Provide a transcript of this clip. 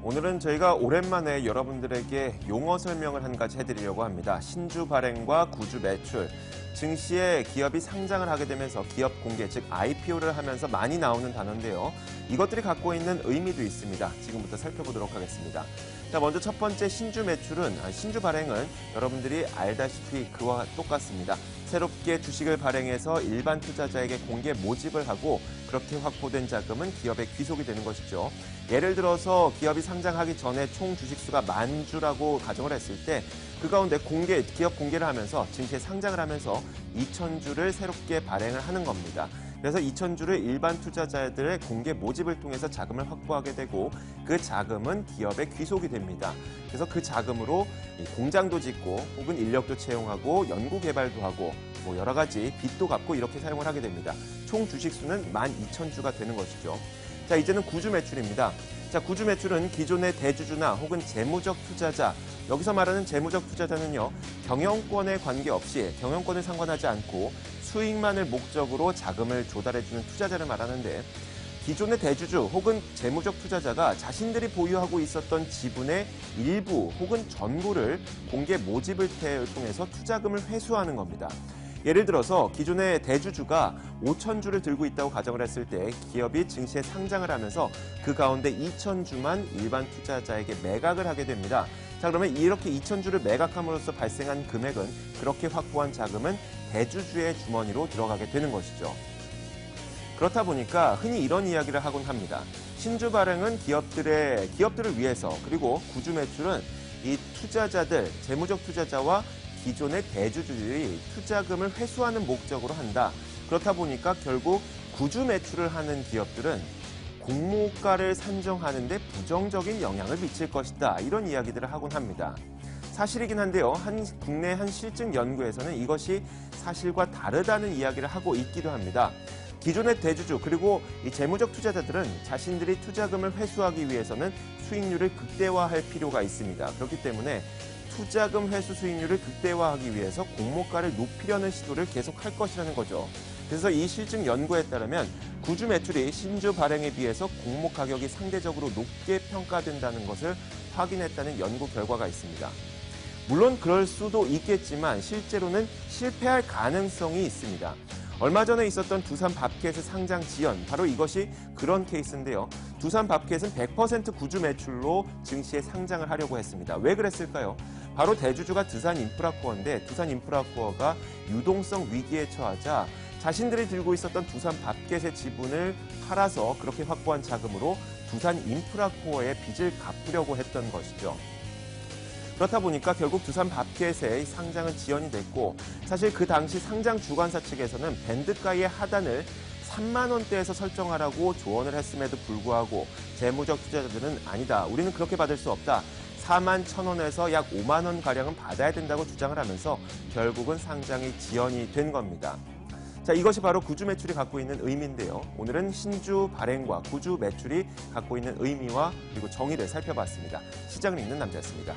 오늘은 저희가 오랜만에 여러분들에게 용어 설명을 한 가지 해드리려고 합니다. 신주 발행과 구주 매출, 증시에 기업이 상장을 하게 되면서 기업 공개, 즉 IPO를 하면서 많이 나오는 단어인데요. 이것들이 갖고 있는 의미도 있습니다. 지금부터 살펴보도록 하겠습니다. 자, 먼저 첫 번째 신주 매출은, 신주 발행은 여러분들이 알다시피 그와 똑같습니다. 새롭게 주식을 발행해서 일반 투자자에게 공개 모집을 하고 그렇게 확보된 자금은 기업에 귀속이 되는 것이죠. 예를 들어서 기업이 상장하기 전에 총 주식수가 10,000주라고 가정을 했을 때 그 가운데 기업 공개를 하면서 증시에 상장을 하면서 2,000주를 새롭게 발행을 하는 겁니다. 그래서 2,000주를 일반 투자자들의 공개 모집을 통해서 자금을 확보하게 되고 그 자금은 기업에 귀속이 됩니다. 그래서 그 자금으로 공장도 짓고 혹은 인력도 채용하고 연구 개발도 하고 여러 가지 빚도 갚고 이렇게 사용을 하게 됩니다. 총 주식수는 12,000주가 되는 것이죠. 자, 이제는 구주 매출입니다. 자, 구주 매출은 기존의 대주주나 혹은 재무적 투자자, 여기서 말하는 재무적 투자자는요, 경영권에 관계없이 경영권을 상관하지 않고 수익만을 목적으로 자금을 조달해주는 투자자를 말하는데, 기존의 대주주 혹은 재무적 투자자가 자신들이 보유하고 있었던 지분의 일부 혹은 전부를 공개 모집을 통해서 투자금을 회수하는 겁니다. 예를 들어서 기존의 대주주가 5,000주를 들고 있다고 가정을 했을 때 기업이 증시에 상장을 하면서 그 가운데 2,000주만 일반 투자자에게 매각을 하게 됩니다. 자, 그러면 이렇게 2,000주를 매각함으로써 발생한 금액은, 그렇게 확보한 자금은 대주주의 주머니로 들어가게 되는 것이죠. 그렇다 보니까 흔히 이런 이야기를 하곤 합니다. 신주 발행은 기업들을 위해서, 그리고 구주 매출은 이 투자자들, 재무적 투자자와 기존의 대주주들이 투자금을 회수하는 목적으로 한다. 그렇다 보니까 결국 구주 매출을 하는 기업들은 공모가를 산정하는 데 부정적인 영향을 미칠 것이다. 이런 이야기들을 하곤 합니다. 사실이긴 한데요. 국내 한 실증 연구에서는 이것이 사실과 다르다는 이야기를 하고 있기도 합니다. 기존의 대주주 그리고 이 재무적 투자자들은 자신들이 투자금을 회수하기 위해서는 수익률을 극대화할 필요가 있습니다. 그렇기 때문에 투자금 회수 수익률을 극대화하기 위해서 공모가를 높이려는 시도를 계속할 것이라는 거죠. 그래서 이 실증 연구에 따르면 구주 매출이 신주 발행에 비해서 공모 가격이 상대적으로 높게 평가된다는 것을 확인했다는 연구 결과가 있습니다. 물론 그럴 수도 있겠지만 실제로는 실패할 가능성이 있습니다. 얼마 전에 있었던 두산밥켓의 상장 지연, 바로 이것이 그런 케이스인데요. 두산밥켓은 100% 구주 매출로 증시에 상장을 하려고 했습니다. 왜 그랬을까요? 바로 대주주가 두산인프라코어인데 두산인프라코어가 유동성 위기에 처하자 자신들이 들고 있었던 두산밥켓의 지분을 팔아서 그렇게 확보한 자금으로 두산인프라코어의 빚을 갚으려고 했던 것이죠. 그렇다 보니까 결국 두산밥켓의 상장은 지연이 됐고, 사실 그 당시 상장 주관사 측에서는 밴드가의 하단을 3만 원대에서 설정하라고 조언을 했음에도 불구하고 재무적 투자자들은 아니다, 우리는 그렇게 받을 수 없다, 4만 1,000원에서 약 5만 원 가량은 받아야 된다고 주장을 하면서 결국은 상장이 지연이 된 겁니다. 자, 이것이 바로 구주 매출이 갖고 있는 의미인데요. 오늘은 신주 발행과 구주 매출이 갖고 있는 의미와 그리고 정의를 살펴봤습니다. 시장을 읽는 남자였습니다.